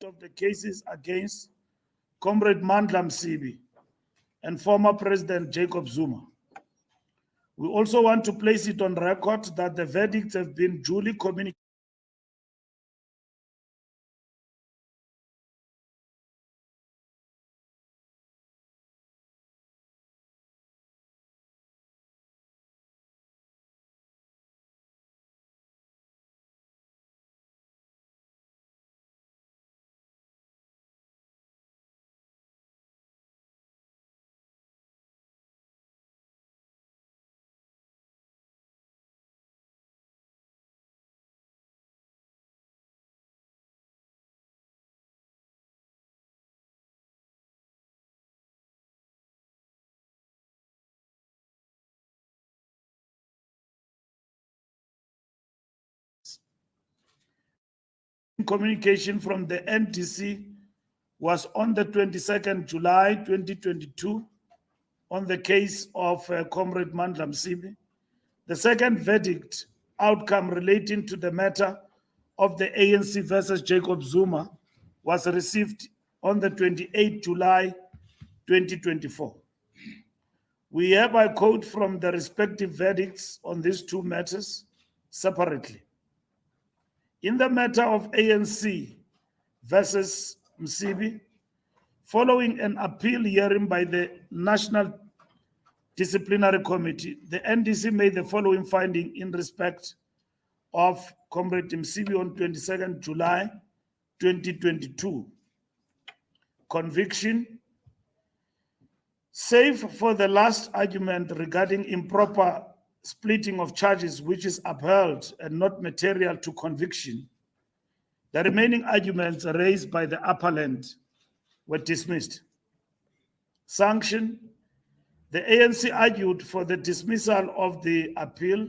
of the cases against Comrade Mandla Msibi and former President Jacob Zuma. We also want to place it on record that the verdicts have been duly communicated communication from the NDC was on the 22nd July 2022 on the case of Comrade Mandla Msibi. The second verdict outcome relating to the matter of the ANC versus Jacob Zuma was received on the 28th July 2024. We hereby quote from the respective verdicts on these two matters separately. In the matter of ANC versus Msibi, following an appeal hearing by the National Disciplinary Committee, the NDC made the following finding in respect of Comrade Msibi on 22nd July 2022. Conviction, save for the last argument regarding improper splitting of charges, which is upheld and not material to conviction, the remaining arguments raised by the appellant were dismissed. Sanction, the ANC argued for the dismissal of the appeal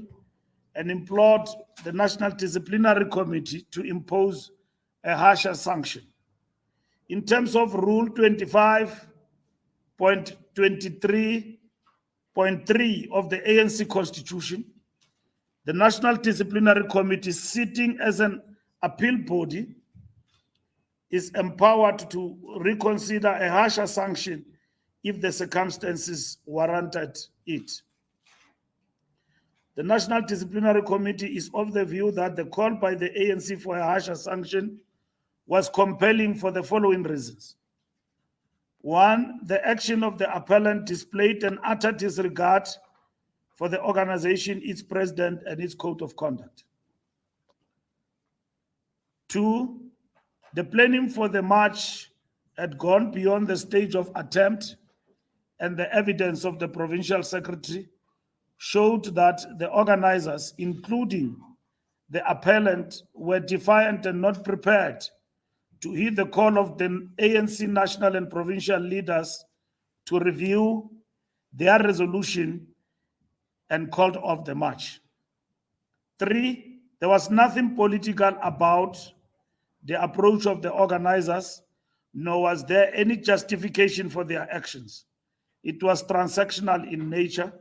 and implored the National Disciplinary Committee to impose a harsher sanction. In terms of Rule 25.23.3 of the ANC Constitution, the National Disciplinary Committee, sitting as an appeal body, is empowered to reconsider a harsher sanction if the circumstances warranted it. The National Disciplinary Committee is of the view that the call by the ANC for a harsher sanction was compelling for the following reasons. One, the action of the appellant displayed an utter disregard for the organization, its president, and its code of conduct. Two, the planning for the march had gone beyond the stage of attempt, and the evidence of the provincial secretary showed that the organizers, including the appellant, were defiant and not prepared to heed the call of the ANC national and provincial leaders to review their resolution and called off the march. Three, there was nothing political about the approach of the organizers, nor was there any justification for their actions. It was transactional in nature.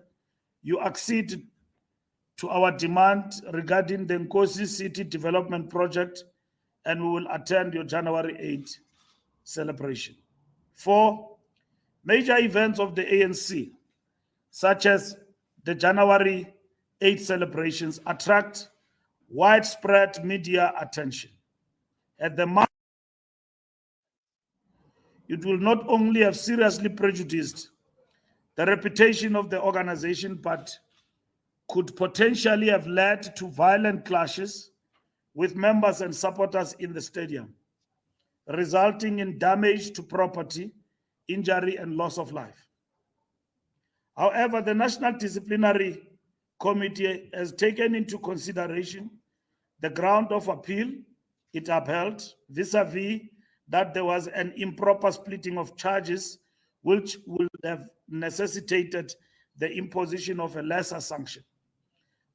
You acceded to our demand regarding the Nkosi City Development Project, and we will attend your January 8th celebration. Four, major events of the ANC, such as the January 8th celebrations, attract widespread media attention. At the moment, it will not only have seriously prejudiced the reputation of the organization, but could potentially have led to violent clashes with members and supporters in the stadium, resulting in damage to property, injury, and loss of life. However, the National Disciplinary Committee has taken into consideration the ground of appeal it upheld vis-a-vis that there was an improper splitting of charges, which would have necessitated the imposition of a lesser sanction.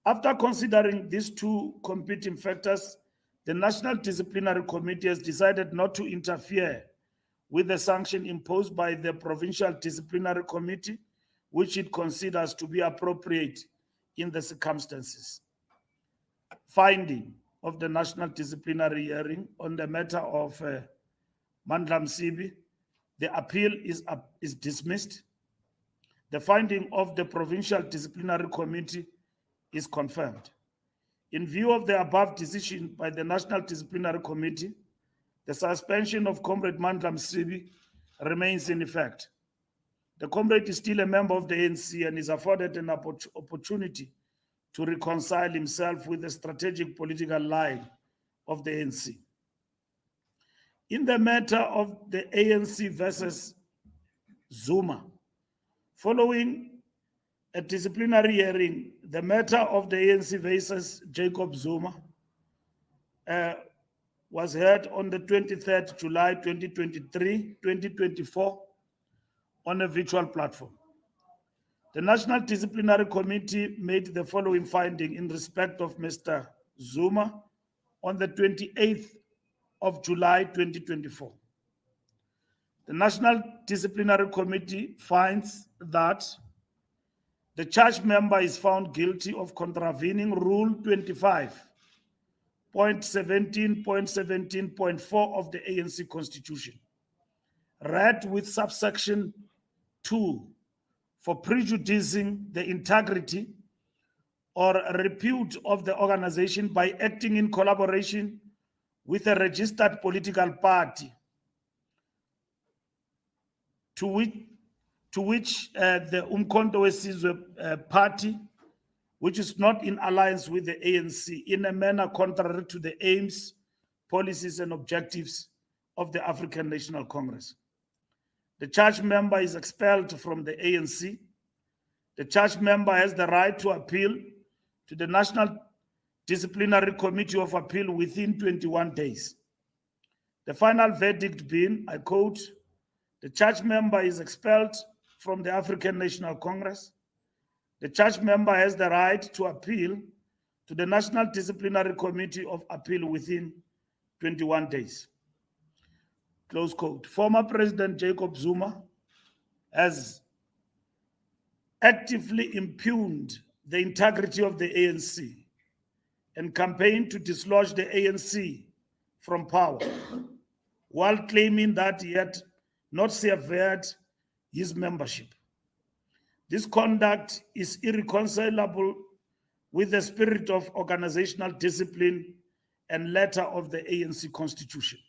After considering these two competing factors, the National Disciplinary Committee has decided not to interfere with the sanction imposed by the Provincial Disciplinary Committee, which it considers to be appropriate in the circumstances. Finding of the National Disciplinary Hearing on the matter of Mandla Msibi, the appeal is dismissed. The finding of the Provincial Disciplinary Committee is confirmed. In view of the above decision by the National Disciplinary Committee, the suspension of Comrade Mandla Msibi remains in effect. The comrade is still a member of the ANC and is afforded an opportunity to reconcile himself with the strategic political line of the ANC. In the matter of the ANC versus Zuma, following a disciplinary hearing, the matter of the ANC versus Jacob Zuma was heard on the 23rd July 2024 on a virtual platform. The National Disciplinary Committee made the following finding in respect of Mr. Zuma on the 28th of July 2024. The National Disciplinary Committee finds that the charged member is found guilty of contravening Rule 25.17.17.4 of the ANC Constitution, read with subsection 2, for prejudicing the integrity or repute of the organization by acting in collaboration with a registered political party to which the Umkhonto weSizwe party, which is not in alliance with the ANC, in a manner contrary to the aims, policies, and objectives of the African National Congress. The charged member is expelled from the ANC. The charged member has the right to appeal to the National Disciplinary Committee of Appeal within 21 days. The final verdict being, I quote, the charged member is expelled from the African National Congress. The charged member has the right to appeal to the National Disciplinary Committee of Appeal within 21 days. Close quote. Former President Jacob Zuma has actively impugned the integrity of the ANC and campaigned to dislodge the ANC from power, while claiming that he had not severed his membership. This conduct is irreconcilable with the spirit of organizational discipline and letter of the ANC Constitution.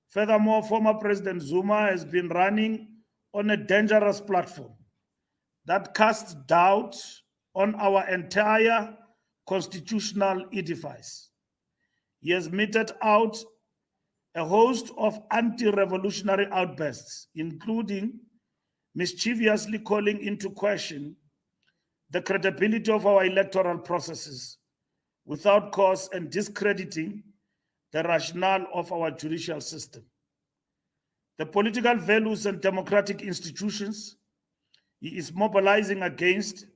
Furthermore, former President Zuma has been running on a dangerous platform that casts doubt on our entire constitutional edifice. He has meted out a host of anti-revolutionary outbursts, including mischievously calling into question the credibility of our electoral processes without cause and discrediting the rationale of our judicial system. The political values and democratic institutions he is mobilizing against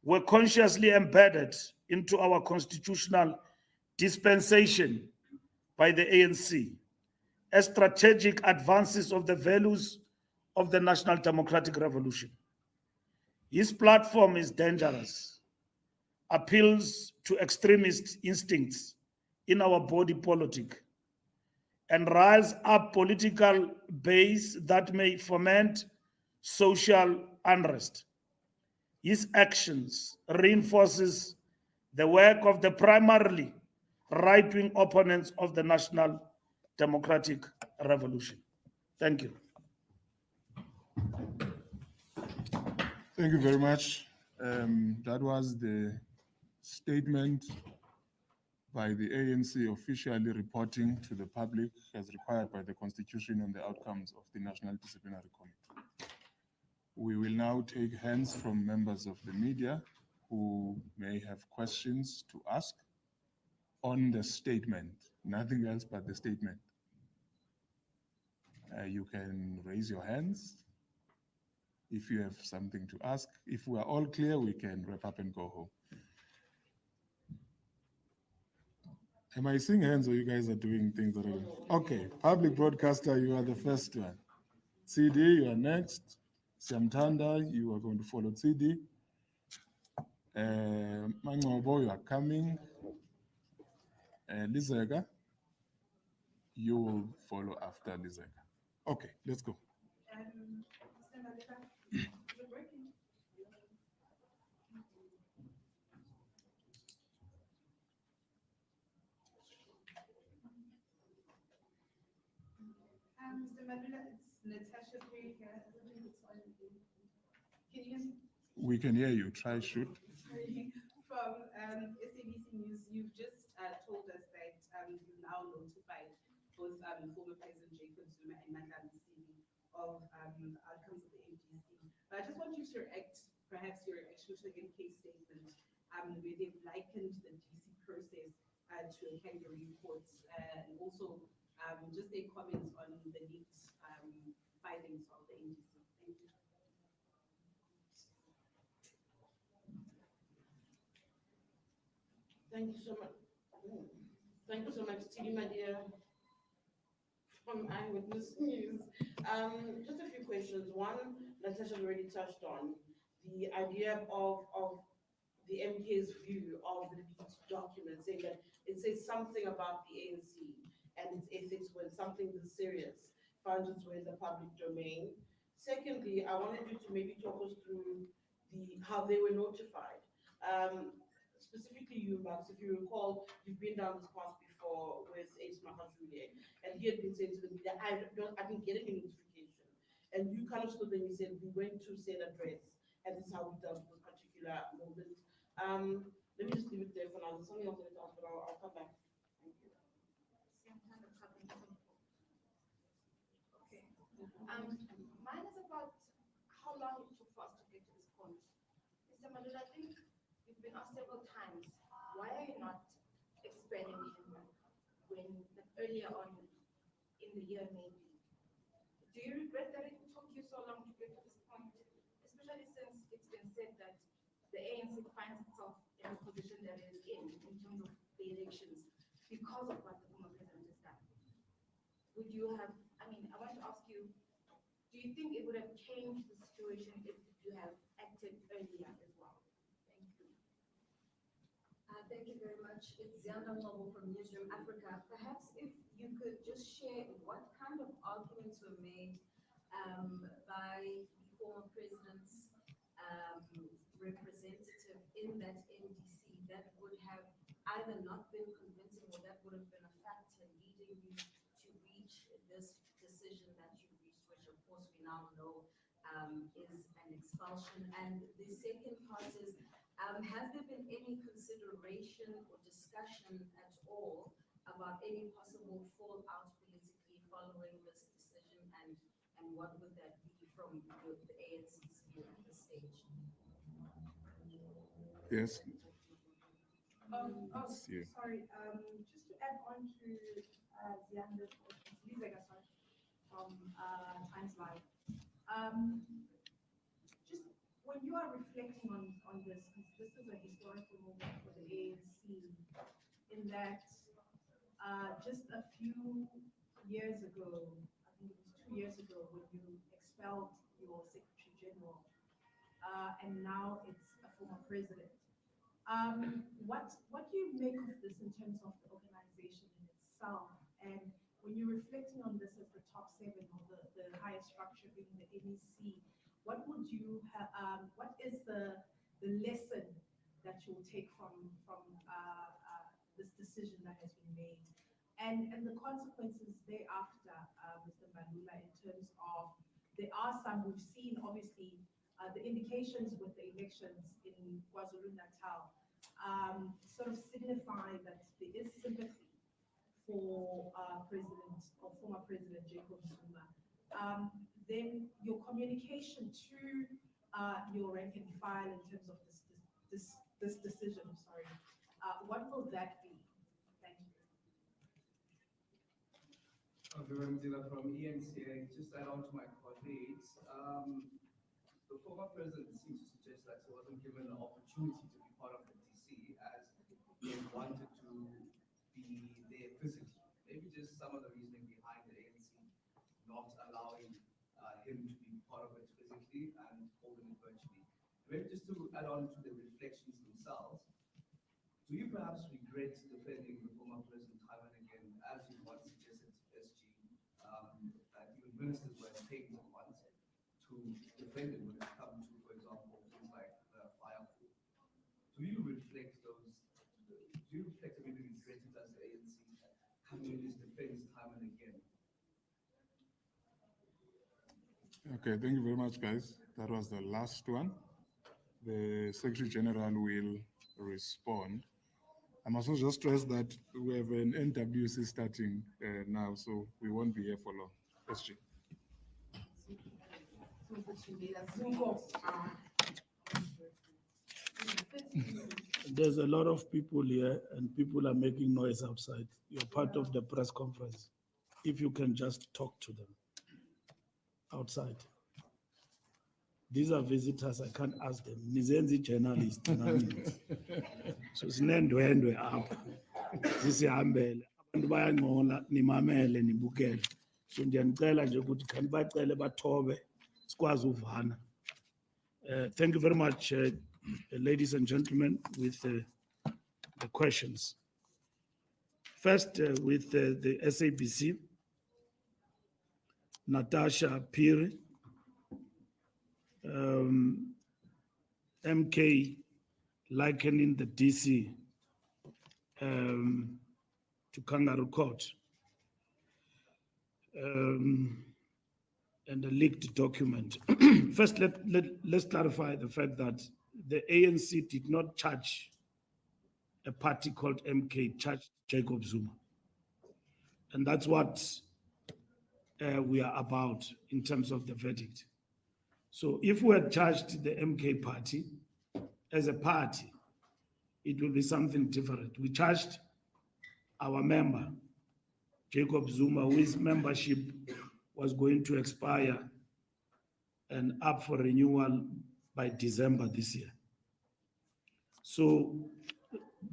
were consciously embedded into our constitutional dispensation by the ANC as strategic advances of the values of the National Democratic Revolution. His platform is dangerous, appeals to extremist instincts in our body politic, and riles up political base that may foment social unrest. His actions reinforces the work of the primarily right-wing opponents of the National Democratic Revolution. Thank you. Thank you very much. That was the statement by the ANC officially reporting to the public as required by the Constitution on the outcomes of the National Disciplinary Committee. We will now take hands from members of the media who may have questions to ask on the statement, nothing else but the statement. You can raise your hands if you have something to ask. If we are all clear, we can wrap up and go home. Am I seeing hands or you guys are doing things already? Okay, public broadcaster, you are the first one. CD, you are next. Siamtanda, you are going to follow CD. Mangobo, you are coming. Lizega, you will follow after Lizeka. Okay, let's go. Mr. Mbalula, is it working? Mr. Mbalula, it's Natasha Perry here. I don't think it's on. Can you hear me? We can hear you. Try shoot. Sorry. From SABC News, you've just told us that you've now notified both former President Jacob Zuma and Madam Sili of outcomes of the NDC. But I just want you to react, perhaps your reaction to the case statement, where they've likened the DC process to a kangaroo court, and also just their comments on the leaked findings of the NDC. Thank you. Thank you so much. Thank you so much, Tidi, my dear, from Eyewitness News. Just a few questions. One, Natasha already touched on the idea of the MK's view of the leaked document, saying that it says something about the ANC and its ethics when something this serious finds its way in the public domain. Secondly, I wanted you to maybe talk us through how they were notified. Specifically you, Max, if you recall, you've been down this path before with Ace Mahazule, and he had been saying to the media, I've been getting a notification. And you kind of stood there and you said, we went to said address, and this is how we dealt with this particular moment. Let me just leave it there for now. There's something else I want to ask, but I'll come back. Thank you. Okay. Mine is about how long it took for us to get to this point. Mr. Mbalula, I think you've been asked several times, why are you not expanding him when earlier on in the year maybe? Do you regret that it took you so long to get to this point? Especially since it's been said that the ANC finds itself in the position that it is in terms of the elections because of what the former president has done. Would you have, I want to ask you, do you think it would have changed the situation if you have acted earlier as well? Thank you. Thank you very much. It's Zianda Mlobo from Newsroom Africa. Perhaps if you could just share what kind of arguments were made by the former president's representative in that NDC that would have either not been convincing or that would have been a factor leading you to reach this decision that you reached, which of course we now know is an expulsion. And the second part is, has there been any consideration or discussion at all about any possible fallout politically following this decision, and what would that be from the ANC's view at this stage? Yes. Sorry. Just to add on to Zianda's Lizeka, sorry, from Times Live. Just when you are reflecting on this, because this is a historical moment for the ANC, in that just a few years ago, I think it was 2 years ago, when you expelled your Secretary General, and now it's a former president. What do you make of this in terms of the organization in itself? And when you're reflecting on this as the top seven or the highest structure being the NEC, what would you have? What is the lesson that you'll take from this decision that has been made, and the consequences thereafter, Mr. Mbalula, in terms of there are some we've seen obviously the indications with the elections in KwaZulu-Natal sort of signify that there is sympathy for President or former President Jacob Zuma. Then your communication to your rank and file in terms of this decision, sorry, what will that be? Thank you. From ENCA, just add on to my colleagues. The former president seems to suggest that he wasn't given the opportunity to be part of the DC as he wanted to be there physically. Maybe just some of the reasoning behind the ANC not allowing him to be part of it physically and holding it virtually. Maybe just to add on to the reflections themselves, do you perhaps regret defending the former president time and again, as you once suggested ministers were taken upon to defend it when it comes to, for example, things like the fire code. Do you reflect maybe regretting as the ANC coming in this defense time and again? Okay, thank you very much, guys. That was the last one. The Secretary General will respond. I must also just stress that we have an NWC starting now, so we won't be here for long. SG. There's a lot of people here and people are making noise outside. You're part of the press conference. If you can just talk to them outside. These are visitors, I can't ask them. Nizenzi journalist. So sinendwendwe apha. Sisihambele. Abantu bayancola nimamele nibukele. So ndiyanicela nje ukuthi khani bacele bathobe sikwazi uvana. Thank you very much, ladies and gentlemen, with the questions. First, with the SABC, Natasha Piri, MK likening the DC to kangaroo court, and a leaked document. First, let's clarify the fact that the ANC did not charge a party called MK, charged Jacob Zuma. And that's what we are about in terms of the verdict. So if we had charged the MK party as a party, it will be something different. We charged our member, Jacob Zuma, whose membership was going to expire and up for renewal by December this year. So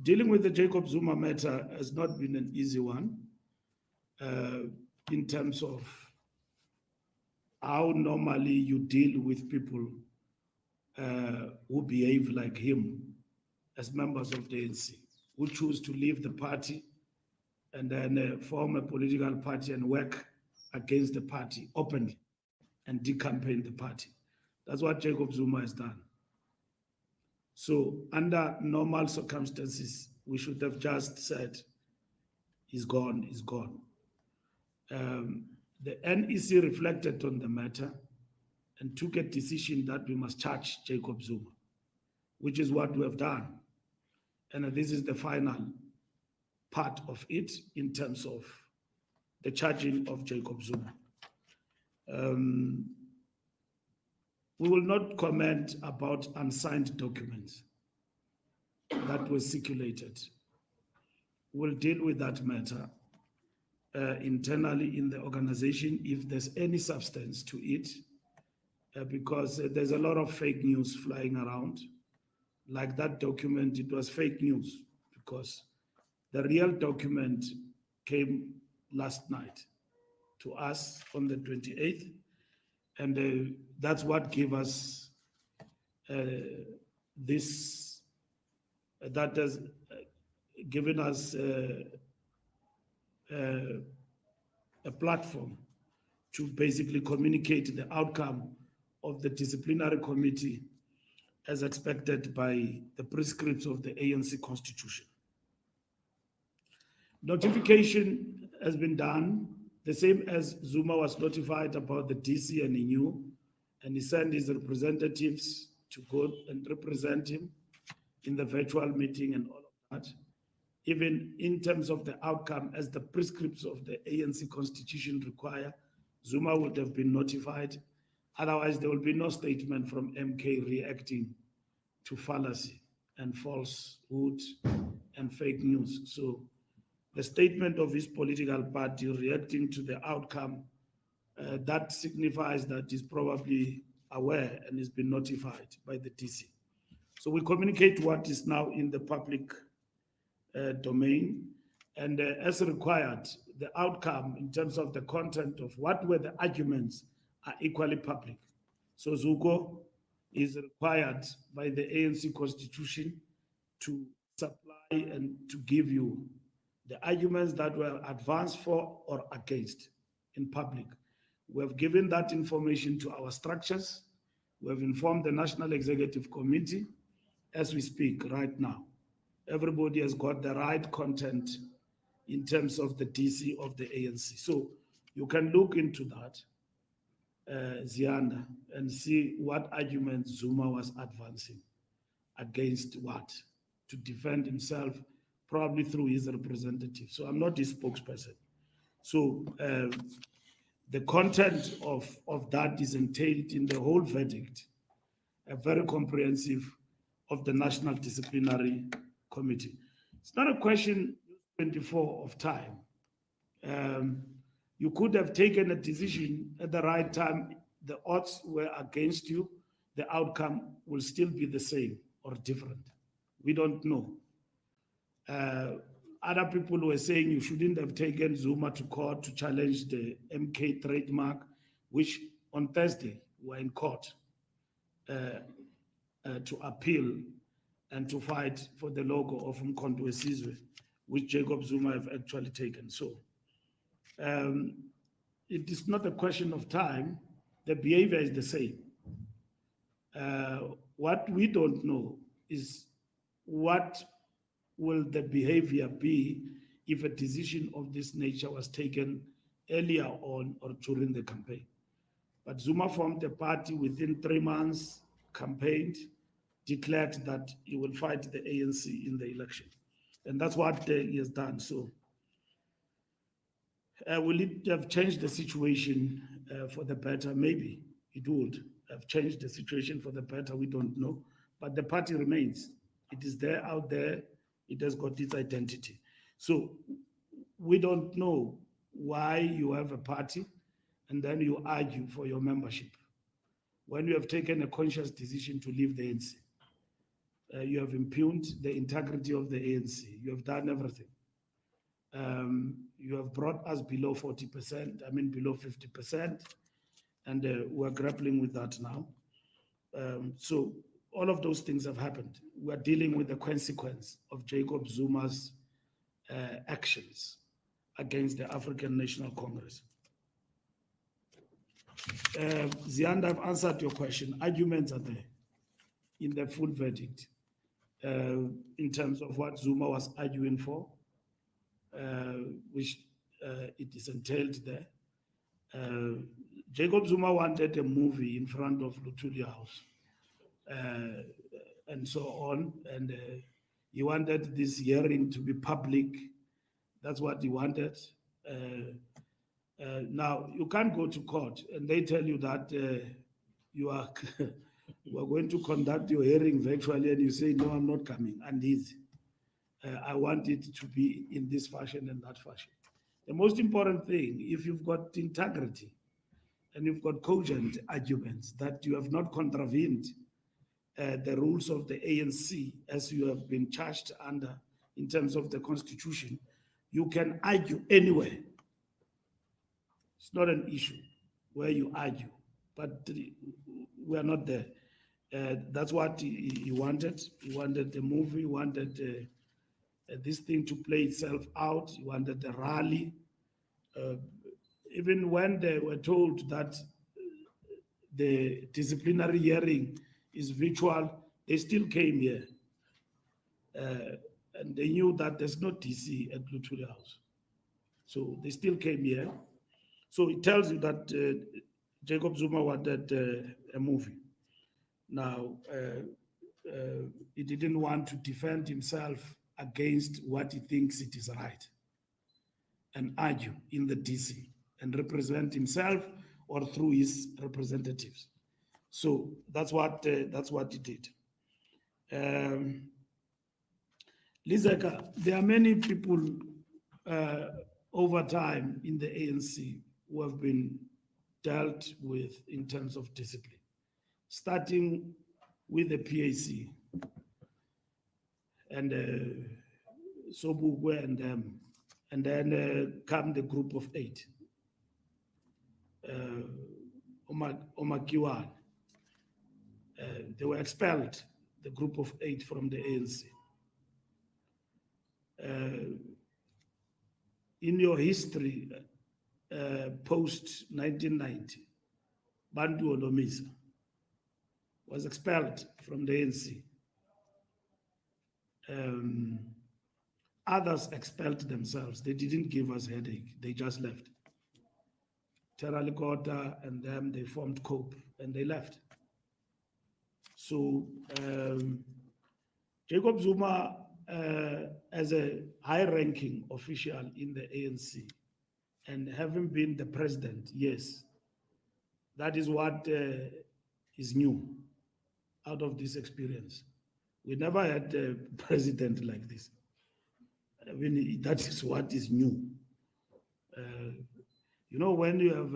dealing with the Jacob Zuma matter has not been an easy one in terms of how normally you deal with people who behave like him as members of the ANC, who choose to leave the party and then form a political party and work against the party openly and decampaign the party. That's what Jacob Zuma has done. So under normal circumstances, we should have just said, he's gone, he's gone. The NEC reflected on the matter and took a decision that we must charge Jacob Zuma, which is what we have done. And this is the final part of it in terms of the charging of Jacob Zuma. We will not comment about unsigned documents that were circulated. We'll deal with that matter internally in the organization if there's any substance to it, because there's a lot of fake news flying around. Like that document, it was fake news because the real document came last night to us on the 28th, and that's what gave us this, that has given us a platform to basically communicate the outcome of the disciplinary committee as expected by the prescripts of the ANC constitution. Notification has been done, the same as Zuma was notified about the DC, and he knew, and he sent his representatives to go and represent him in the virtual meeting and all of that. Even in terms of the outcome, as the prescripts of the ANC constitution require, Zuma would have been notified. Otherwise, there will be no statement from MK reacting to fallacy and falsehood and fake news. So the statement of his political party reacting to the outcome, that signifies that he's probably aware and has been notified by the DC. So we communicate what is now in the public domain, and as required, the outcome in terms of the content of what were the arguments are equally public. So Zuko is required by the ANC constitution to supply and to give you the arguments that were advanced for or against in public. We have given that information to our structures. We have informed the National Executive Committee as we speak right now. Everybody has got the right content in terms of the DC of the ANC. So you can look into that, Zianda, and see what arguments Zuma was advancing against what, to defend himself, probably through his representative. So I'm not his spokesperson. So the content of that is entailed in the whole verdict, a very comprehensive of the National Disciplinary Committee. It's not a question 24 of time. You could have taken a decision at the right time. The odds were against you. The outcome will still be the same or different. We don't know. Other people were saying you shouldn't have taken Zuma to court to challenge the MK trademark, which on Thursday were in court to appeal and to fight for the logo of Mkhonto Wesizwe, which Jacob Zuma have actually taken. So it is not a question of time. The behavior is the same. What we don't know is what will the behavior be if a decision of this nature was taken earlier on or during the campaign. But Zuma formed a party within 3 months, campaigned, declared that he will fight the ANC in the election. And that's what he has done. So will it have changed the situation for the better? Maybe it would have changed the situation for the better. We don't know. But the party remains. It is there, out there. It has got its identity. So we don't know why you have a party and then you argue for your membership. When you have taken a conscious decision to leave the ANC, you have impugned the integrity of the ANC. You have done everything. You have brought us below 40%, below 50%, and we're grappling with that now. So all of those things have happened. We're dealing with the consequence of Jacob Zuma's actions against the African National Congress. Zianda, I've answered your question. Arguments are there in the full verdict in terms of what Zuma was arguing for, which it is entailed there. Jacob Zuma wanted a movie in front of Luthuli House and so on, and he wanted this hearing to be public. That's what he wanted. Now, you can't go to court and they tell you that you are we're going to conduct your hearing virtually, and you say, no, I'm not coming. And I want it to be in this fashion and that fashion. The most important thing, if you've got integrity and you've got cogent arguments that you have not contravened the rules of the ANC as you have been charged under in terms of the Constitution, you can argue anywhere. It's not an issue where you argue, but we are not there. That's what he wanted. He wanted the movie, he wanted this thing to play itself out. He wanted the rally. Even when they were told that the disciplinary hearing is virtual, they still came here. And they knew that there's no DC at Luthuli House. So they still came here. So it tells you that Jacob Zuma wanted a movie. Now, he didn't want to defend himself against what he thinks it is right and argue in the DC and represent himself or through his representatives. So that's what he did. Lizeka, there are many people over time in the ANC who have been dealt with in terms of discipline, starting with the PAC and Sobukwe and them, and then come the group of 8. Omakiwan. They were expelled, the group of 8 from the ANC. In your history, post 1990, Bantu Olomisa, was expelled from the ANC. Others expelled themselves. They didn't give us headache. They just left. Terralikota and them, they formed COPE and they left. So Jacob Zuma, as a high-ranking official in the ANC, and having been the president, yes, that is what is new out of this experience. We never had a president like this. I mean, that is what is new. You know, when you have,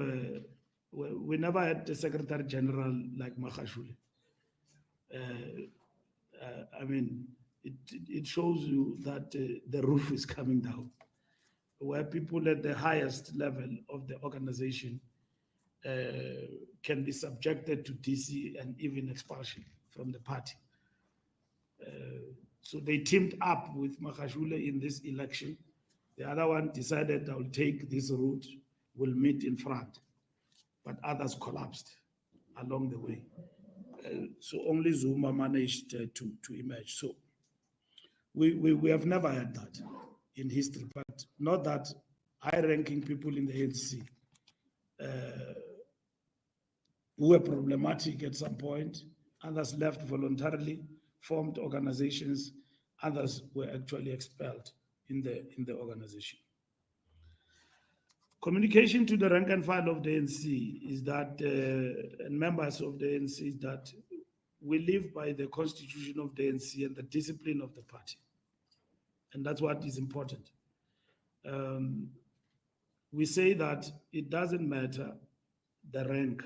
we never had a Secretary General like Magashule. I mean, it shows you that the roof is coming down, where people at the highest level of the organization can be subjected to DC and even expulsion from the party. So they teamed up with Magashule in this election. The other one decided, I'll take this route, we'll meet in front. But others collapsed along the way. So only Zuma managed to emerge. So we have never had that in history, but not that high-ranking people in the ANC who were problematic at some point, others left voluntarily, formed organizations, others were actually expelled in the organization. Communication to the rank and file of the ANC is that, and members of the ANC, is that we live by the constitution of the ANC and the discipline of the party. And that's what is important. We say that it doesn't matter the rank,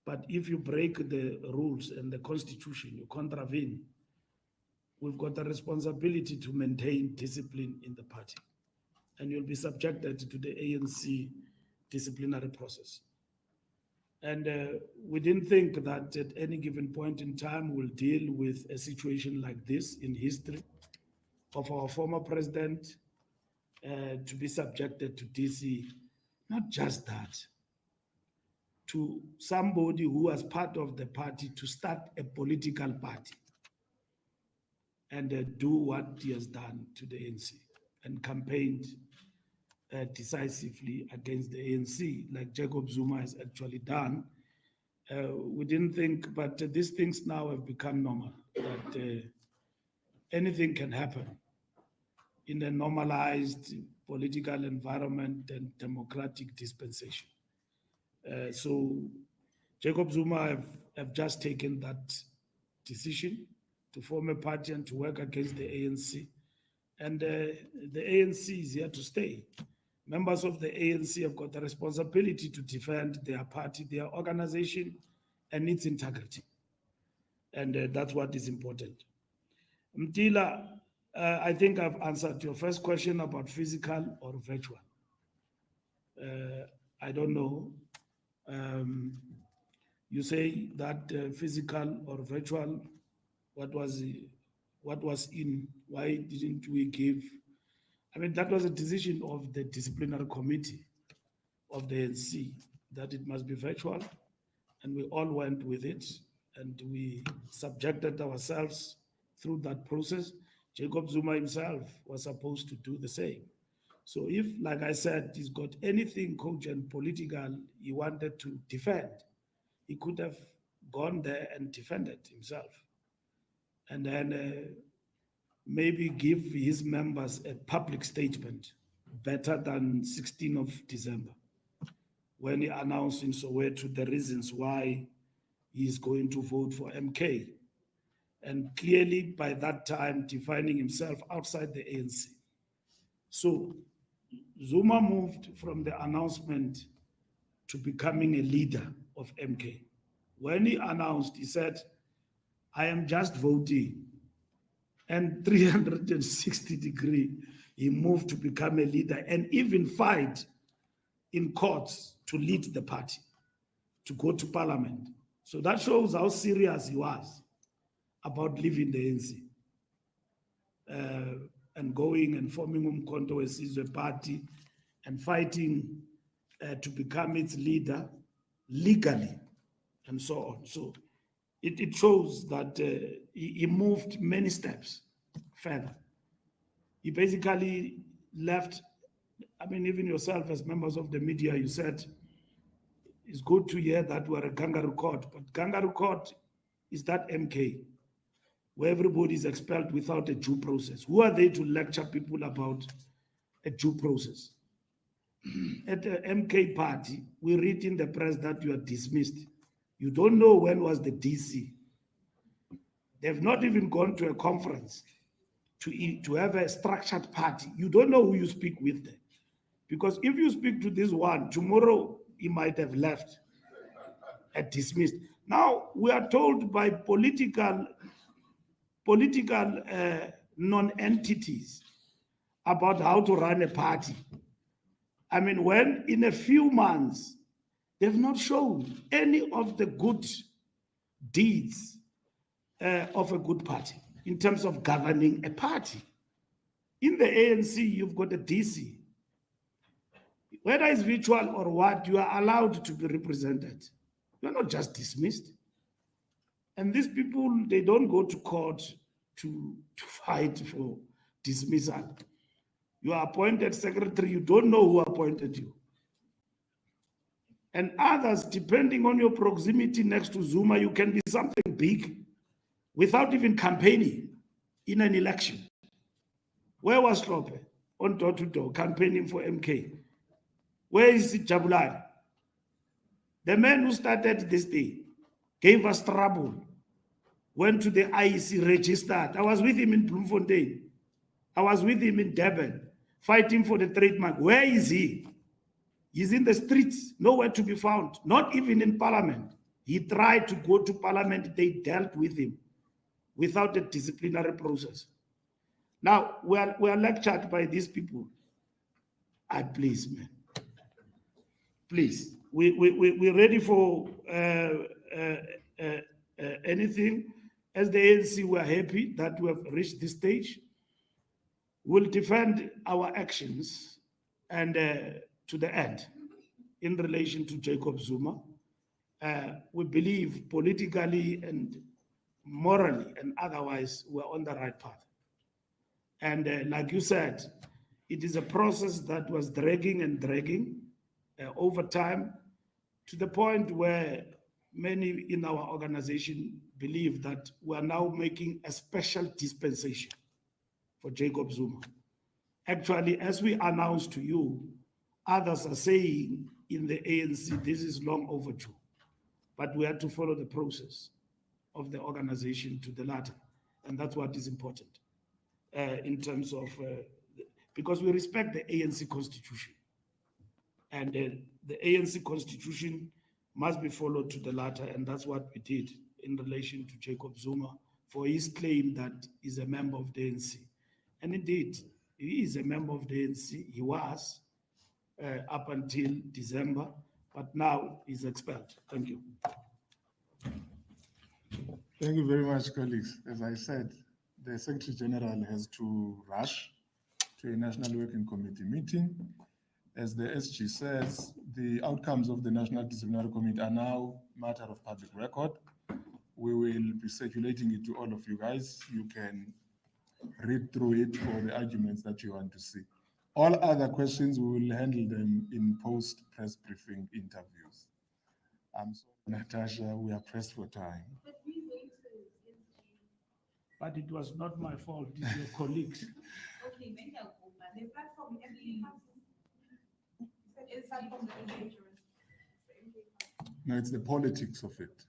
but if you break the rules and the constitution, you contravene, we've got the responsibility to maintain discipline in the party. And you'll be subjected to the ANC disciplinary process. And we didn't think that at any given point in time we'll deal with a situation like this in history of our former president to be subjected to DC. Not just that, to somebody who was part of the party to start a political party and do what he has done to the ANC and campaigned decisively against the ANC, like Jacob Zuma has actually done. We didn't think, but these things now have become normal, that anything can happen in a normalized political environment and democratic dispensation. So Jacob Zuma have just taken that decision to form a party and to work against the ANC. And the ANC is here to stay. Members of the ANC have got the responsibility to defend their party, their organization, and its integrity. And that's what is important. Mtila, I think I've answered your first question about physical or virtual. I don't know. You say that physical or virtual, what was in, why didn't we give? I mean, that was a decision of the disciplinary committee of the ANC that it must be virtual, and we all went with it, and we subjected ourselves through that process. Jacob Zuma himself was supposed to do the same. So if, like I said, he's got anything cogent political he wanted to defend, he could have gone there and defended himself. And then maybe give his members a public statement better than 16th of December, when he announced in Soweto the reasons why he's going to vote for MK. And clearly by that time defining himself outside the ANC. So Zuma moved from the announcement to becoming a leader of MK. When he announced, he said, I am just voting. And 360-degree, he moved to become a leader and even fight in courts to lead the party, to go to parliament. So that shows how serious he was about leaving the ANC and going and forming Umkhonto weSizwe party and fighting to become its leader legally, and so on. So it shows that he moved many steps further. He basically left, I mean, even yourself as members of the media, you said it's good to hear that we're a kangaroo court, but kangaroo court is that MK, where everybody is expelled without a due process. Who are they to lecture people about a due process? At the MK party, we read in the press that you are dismissed. You don't know when was the DC. They've not even gone to a conference to have a structured party. You don't know who you speak with there. Because if you speak to this one, tomorrow he might have left and dismissed. Now, we are told by political non-entities about how to run a party. I mean, when in a few months, they've not shown any of the good deeds of a good party in terms of governing a party. In the ANC, you've got a DC. Whether it's virtual or what, you are allowed to be represented. You're not just dismissed. And these people, they don't go to court to fight for dismissal. You are appointed secretary, you don't know who appointed you. And others, depending on your proximity next to Zuma, you can be something big without even campaigning in an election. Where was Lope on door-to-door campaigning for MK? Where is Jabulani? The man who started this thing gave us trouble, went to the IEC, registered. I was with him in Bloemfontein. I was with him in Durban, fighting for the trademark. Where is he? He's in the streets, nowhere to be found, not even in parliament. He tried to go to parliament, they dealt with him without a disciplinary process. Now, we are lectured by these people. Please, man. Please, we're ready for anything. As the ANC, we're happy that we have reached this stage. We'll defend our actions and to the end in relation to Jacob Zuma. We believe politically and morally and otherwise we're on the right path. And like you said, it is a process that was dragging and dragging over time to the point where many in our organization believe that we are now making a special dispensation for Jacob Zuma. Actually, as we announced to you, others are saying in the ANC, this is long overdue. But we had to follow the process of the organization to the latter. And that's what is important in terms of, because we respect the ANC constitution. And the ANC constitution must be followed to the latter. And that's what we did in relation to Jacob Zuma for his claim that he's a member of the ANC. And indeed, he is a member of the ANC. He was up until December, but now he's expelled. Thank you. Thank you very much, colleagues. As I said, the Secretary General has to rush to a National Working Committee meeting. As the SG says, the outcomes of the National Disciplinary Committee are now matter of public record. We will be circulating it to all of you guys. You can read through it for the arguments that you want to see. All other questions, we will handle them in post-press briefing interviews. I'm sorry, Natasha, we are pressed for time. But it was not my fault, it's your colleagues. Okay, maybe I'll go back. The platform is platform dangerous. No, it's the politics of it.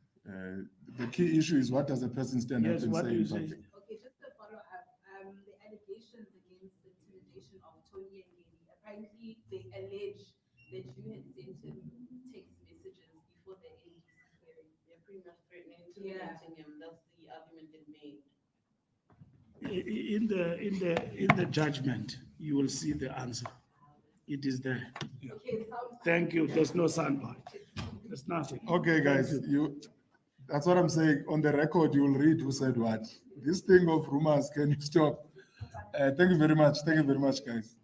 The key issue is what does the person stand up Yes, and what say do in you say? public? Okay, just to follow up, the allegations against the intimidation of Tony and Lady, apparently they allege that you had sent him text messages before the ADC hearing. They're pretty much threatening, intimidating him. That's the argument they made. In the judgment, you will see the answer. It is there. Okay, sounds Thank you. There's no soundbite. There's nothing. Okay, guys, that's what I'm saying. On the record, you will read who said what. This thing of rumors, can you stop? Thank you very much. Thank you very much, guys.